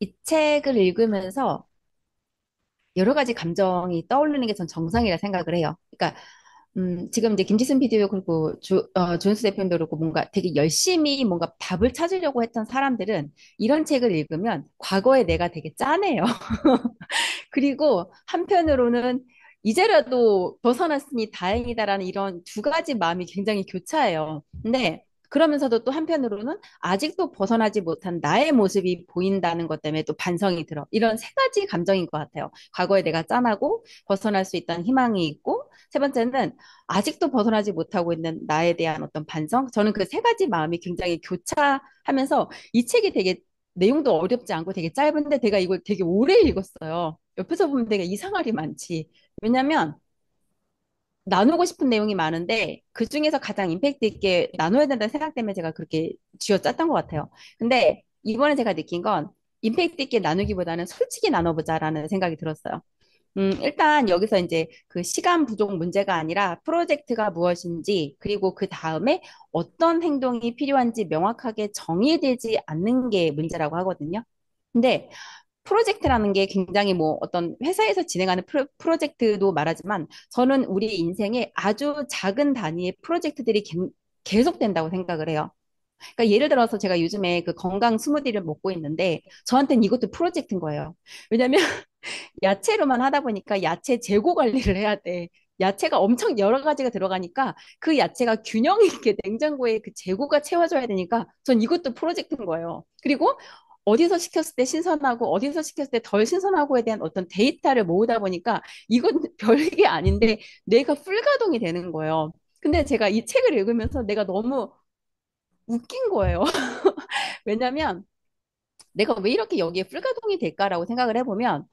이 책을 읽으면서 여러 가지 감정이 떠오르는 게 전 정상이라 생각을 해요. 그러니까, 지금 이제 김지순 PD도 그렇고, 조은수 대표님도 그렇고, 뭔가 되게 열심히 뭔가 답을 찾으려고 했던 사람들은 이런 책을 읽으면 과거의 내가 되게 짠해요. 그리고 한편으로는 이제라도 벗어났으니 다행이다라는 이런 두 가지 마음이 굉장히 교차해요. 근데 그러면서도 또 한편으로는 아직도 벗어나지 못한 나의 모습이 보인다는 것 때문에 또 반성이 들어. 이런 세 가지 감정인 것 같아요. 과거에 내가 짠하고 벗어날 수 있다는 희망이 있고, 세 번째는 아직도 벗어나지 못하고 있는 나에 대한 어떤 반성. 저는 그 세 가지 마음이 굉장히 교차하면서 이 책이 되게 내용도 어렵지 않고 되게 짧은데 내가 이걸 되게 오래 읽었어요. 옆에서 보면 되게 이상할이 많지. 왜냐면 나누고 싶은 내용이 많은데 그 중에서 가장 임팩트 있게 나눠야 된다는 생각 때문에 제가 그렇게 쥐어짰던 것 같아요. 근데 이번에 제가 느낀 건 임팩트 있게 나누기보다는 솔직히 나눠보자라는 생각이 들었어요. 일단 여기서 이제 그 시간 부족 문제가 아니라 프로젝트가 무엇인지, 그리고 그 다음에 어떤 행동이 필요한지 명확하게 정의되지 않는 게 문제라고 하거든요. 근데 프로젝트라는 게 굉장히 뭐 어떤 회사에서 진행하는 프로젝트도 말하지만 저는 우리 인생에 아주 작은 단위의 프로젝트들이 계속 된다고 생각을 해요. 그러니까 예를 들어서 제가 요즘에 그 건강 스무디를 먹고 있는데 저한테는 이것도 프로젝트인 거예요. 왜냐면 야채로만 하다 보니까 야채 재고 관리를 해야 돼. 야채가 엄청 여러 가지가 들어가니까 그 야채가 균형 있게 냉장고에 그 재고가 채워져야 되니까 전 이것도 프로젝트인 거예요. 그리고 어디서 시켰을 때 신선하고 어디서 시켰을 때 덜 신선하고에 대한 어떤 데이터를 모으다 보니까 이건 별게 아닌데 뇌가 풀가동이 되는 거예요. 근데 제가 이 책을 읽으면서 내가 너무 웃긴 거예요. 왜냐면 내가 왜 이렇게 여기에 풀가동이 될까라고 생각을 해보면,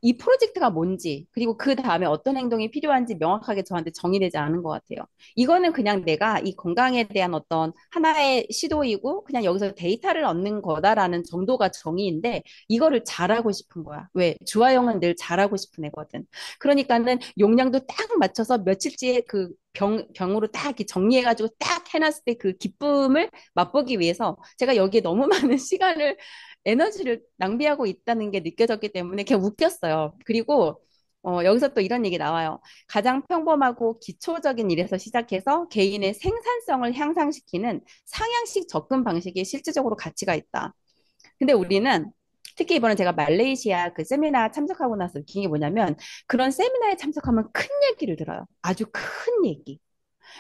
이 프로젝트가 뭔지, 그리고 그 다음에 어떤 행동이 필요한지 명확하게 저한테 정의되지 않은 것 같아요. 이거는 그냥 내가 이 건강에 대한 어떤 하나의 시도이고, 그냥 여기서 데이터를 얻는 거다라는 정도가 정의인데, 이거를 잘하고 싶은 거야. 왜? 주화영은 늘 잘하고 싶은 애거든. 그러니까는 용량도 딱 맞춰서 며칠치의 그 병으로 딱 이렇게 정리해가지고 딱 해놨을 때 그 기쁨을 맛보기 위해서 제가 여기에 너무 많은 시간을 에너지를 낭비하고 있다는 게 느껴졌기 때문에 그냥 웃겼어요. 그리고 여기서 또 이런 얘기 나와요. 가장 평범하고 기초적인 일에서 시작해서 개인의 생산성을 향상시키는 상향식 접근 방식이 실질적으로 가치가 있다. 근데 우리는 특히 이번에 제가 말레이시아 그 세미나 참석하고 나서 느낀 게 뭐냐면 그런 세미나에 참석하면 큰 얘기를 들어요. 아주 큰 얘기.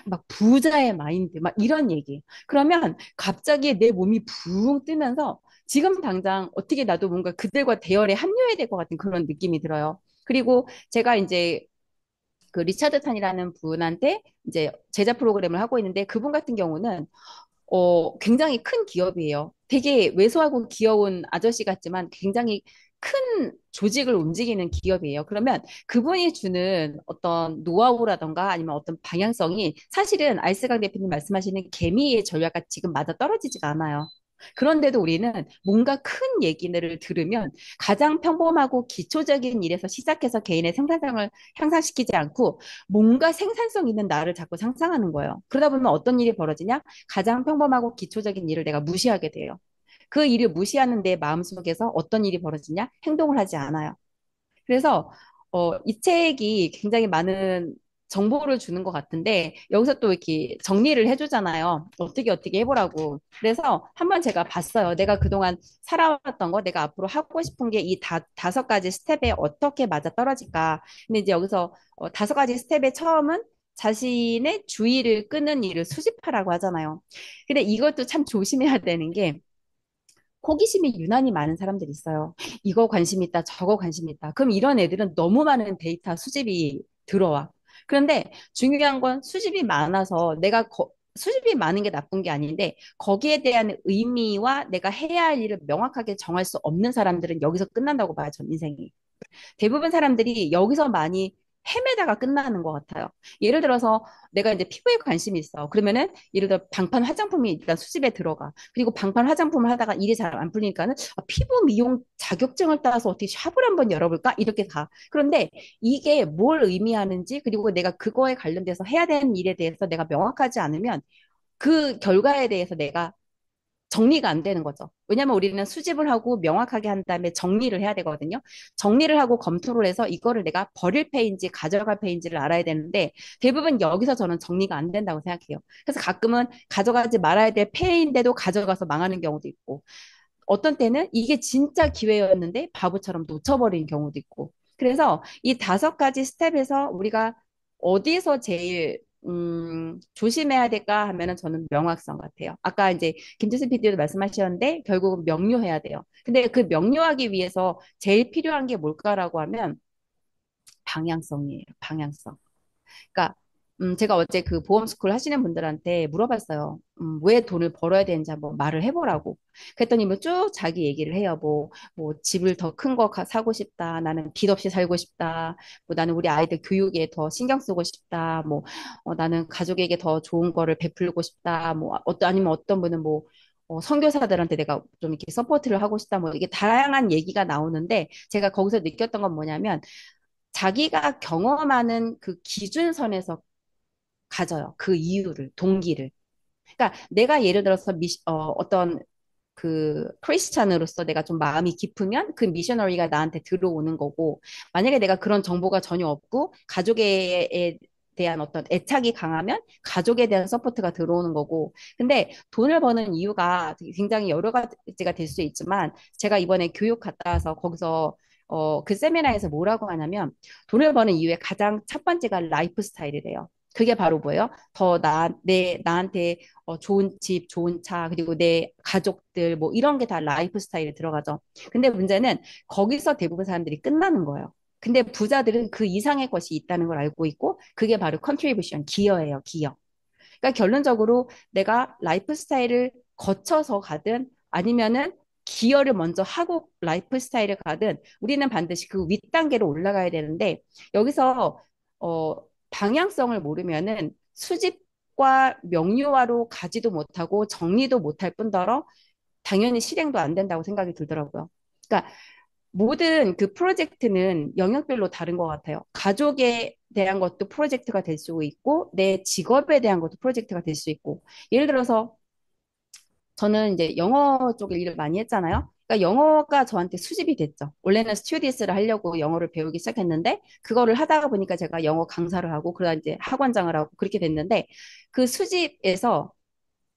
막 부자의 마인드, 막 이런 얘기. 그러면 갑자기 내 몸이 붕 뜨면서 지금 당장 어떻게 나도 뭔가 그들과 대열에 합류해야 될 것 같은 그런 느낌이 들어요. 그리고 제가 이제 그 리차드 탄이라는 분한테 이제 제자 프로그램을 하고 있는데 그분 같은 경우는 굉장히 큰 기업이에요. 되게 왜소하고 귀여운 아저씨 같지만 굉장히 큰 조직을 움직이는 기업이에요. 그러면 그분이 주는 어떤 노하우라던가 아니면 어떤 방향성이 사실은 알스강 대표님 말씀하시는 개미의 전략과 지금 맞아 떨어지지가 않아요. 그런데도 우리는 뭔가 큰 얘기를 들으면 가장 평범하고 기초적인 일에서 시작해서 개인의 생산성을 향상시키지 않고 뭔가 생산성 있는 나를 자꾸 상상하는 거예요. 그러다 보면 어떤 일이 벌어지냐? 가장 평범하고 기초적인 일을 내가 무시하게 돼요. 그 일을 무시하는 내 마음속에서 어떤 일이 벌어지냐? 행동을 하지 않아요. 그래서 이 책이 굉장히 많은 정보를 주는 것 같은데 여기서 또 이렇게 정리를 해주잖아요. 어떻게 해보라고. 그래서 한번 제가 봤어요. 내가 그동안 살아왔던 거, 내가 앞으로 하고 싶은 게 이 다섯 가지 스텝에 어떻게 맞아 떨어질까. 근데 이제 여기서 다섯 가지 스텝의 처음은 자신의 주의를 끄는 일을 수집하라고 하잖아요. 근데 이것도 참 조심해야 되는 게 호기심이 유난히 많은 사람들이 있어요. 이거 관심 있다, 저거 관심 있다. 그럼 이런 애들은 너무 많은 데이터 수집이 들어와. 그런데 중요한 건 수집이 많아서 수집이 많은 게 나쁜 게 아닌데 거기에 대한 의미와 내가 해야 할 일을 명확하게 정할 수 없는 사람들은 여기서 끝난다고 봐요, 전 인생이. 대부분 사람들이 여기서 많이 헤매다가 끝나는 것 같아요. 예를 들어서 내가 이제 피부에 관심이 있어. 그러면은 예를 들어 방판 화장품이 일단 수집에 들어가. 그리고 방판 화장품을 하다가 일이 잘 안 풀리니까는 피부 미용 자격증을 따서 어떻게 샵을 한번 열어볼까? 이렇게 가. 그런데 이게 뭘 의미하는지 그리고 내가 그거에 관련돼서 해야 되는 일에 대해서 내가 명확하지 않으면 그 결과에 대해서 내가 정리가 안 되는 거죠. 왜냐하면 우리는 수집을 하고 명확하게 한 다음에 정리를 해야 되거든요. 정리를 하고 검토를 해서 이거를 내가 버릴 페인지 가져갈 페인지를 알아야 되는데 대부분 여기서 저는 정리가 안 된다고 생각해요. 그래서 가끔은 가져가지 말아야 될 페인데도 가져가서 망하는 경우도 있고 어떤 때는 이게 진짜 기회였는데 바보처럼 놓쳐버린 경우도 있고. 그래서 이 다섯 가지 스텝에서 우리가 어디서 제일 조심해야 될까 하면은 저는 명확성 같아요. 아까 이제 김지수 PD도 말씀하셨는데 결국은 명료해야 돼요. 근데 그 명료하기 위해서 제일 필요한 게 뭘까라고 하면 방향성이에요. 방향성. 그러니까 제가 어제 그 보험 스쿨 하시는 분들한테 물어봤어요. 왜 돈을 벌어야 되는지 한번 말을 해보라고. 그랬더니 뭐 쭉 자기 얘기를 해요. 뭐 집을 더 큰 거 사고 싶다. 나는 빚 없이 살고 싶다. 뭐 나는 우리 아이들 교육에 더 신경 쓰고 싶다. 뭐 나는 가족에게 더 좋은 거를 베풀고 싶다. 뭐 아니면 어떤 분은 뭐 선교사들한테 내가 좀 이렇게 서포트를 하고 싶다. 뭐 이게 다양한 얘기가 나오는데 제가 거기서 느꼈던 건 뭐냐면 자기가 경험하는 그 기준선에서 가져요. 그 이유를, 동기를. 그러니까 내가 예를 들어서 어떤 그 크리스찬으로서 내가 좀 마음이 깊으면 그 미셔너리가 나한테 들어오는 거고 만약에 내가 그런 정보가 전혀 없고 가족에 대한 어떤 애착이 강하면 가족에 대한 서포트가 들어오는 거고 근데 돈을 버는 이유가 굉장히 여러 가지가 될 수 있지만 제가 이번에 교육 갔다 와서 거기서 그 세미나에서 뭐라고 하냐면 돈을 버는 이유의 가장 첫 번째가 라이프 스타일이래요. 그게 바로 뭐예요? 나한테 좋은 집, 좋은 차, 그리고 내 가족들, 뭐 이런 게 다 라이프 스타일에 들어가죠. 근데 문제는 거기서 대부분 사람들이 끝나는 거예요. 근데 부자들은 그 이상의 것이 있다는 걸 알고 있고, 그게 바로 컨트리뷰션, 기여예요, 기여. 그러니까 결론적으로 내가 라이프 스타일을 거쳐서 가든 아니면은 기여를 먼저 하고 라이프 스타일을 가든 우리는 반드시 그 윗단계로 올라가야 되는데 여기서 어, 방향성을 모르면은 수집과 명료화로 가지도 못하고 정리도 못할 뿐더러 당연히 실행도 안 된다고 생각이 들더라고요. 그러니까 모든 그 프로젝트는 영역별로 다른 것 같아요. 가족에 대한 것도 프로젝트가 될 수 있고, 내 직업에 대한 것도 프로젝트가 될 수 있고. 예를 들어서 저는 이제 영어 쪽에 일을 많이 했잖아요. 그러니까 영어가 저한테 수집이 됐죠. 원래는 스튜어디스를 하려고 영어를 배우기 시작했는데, 그거를 하다가 보니까 제가 영어 강사를 하고, 그러다 이제 학원장을 하고 그렇게 됐는데, 그 수집에서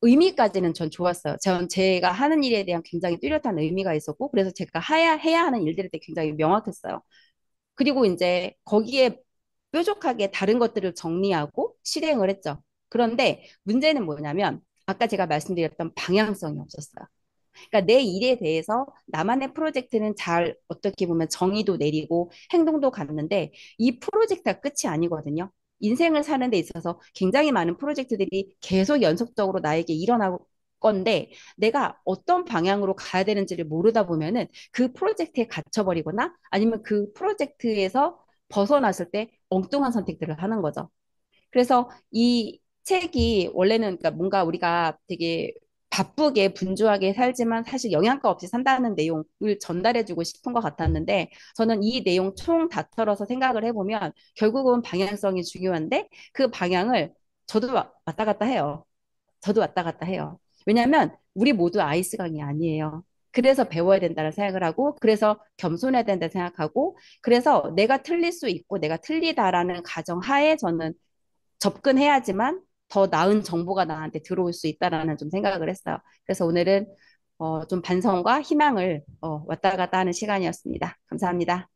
의미까지는 전 좋았어요. 제가 하는 일에 대한 굉장히 뚜렷한 의미가 있었고, 그래서 제가 해야 하는 일들에 대해 굉장히 명확했어요. 그리고 이제 거기에 뾰족하게 다른 것들을 정리하고 실행을 했죠. 그런데 문제는 뭐냐면, 아까 제가 말씀드렸던 방향성이 없었어요. 그러니까 내 일에 대해서 나만의 프로젝트는 잘 어떻게 보면 정의도 내리고 행동도 갖는데 이 프로젝트가 끝이 아니거든요. 인생을 사는 데 있어서 굉장히 많은 프로젝트들이 계속 연속적으로 나에게 일어날 건데 내가 어떤 방향으로 가야 되는지를 모르다 보면은 그 프로젝트에 갇혀버리거나 아니면 그 프로젝트에서 벗어났을 때 엉뚱한 선택들을 하는 거죠. 그래서 이 책이 원래는 그러니까 뭔가 우리가 되게 바쁘게 분주하게 살지만 사실 영양가 없이 산다는 내용을 전달해주고 싶은 것 같았는데 저는 이 내용 총 다 털어서 생각을 해보면 결국은 방향성이 중요한데 그 방향을 저도 왔다 갔다 해요. 저도 왔다 갔다 해요. 왜냐하면 우리 모두 아이스강이 아니에요. 그래서 배워야 된다는 생각을 하고, 그래서 겸손해야 된다 생각하고, 그래서 내가 틀릴 수 있고, 내가 틀리다라는 가정하에 저는 접근해야지만 더 나은 정보가 나한테 들어올 수 있다라는 좀 생각을 했어요. 그래서 오늘은 좀 반성과 희망을 왔다 갔다 하는 시간이었습니다. 감사합니다.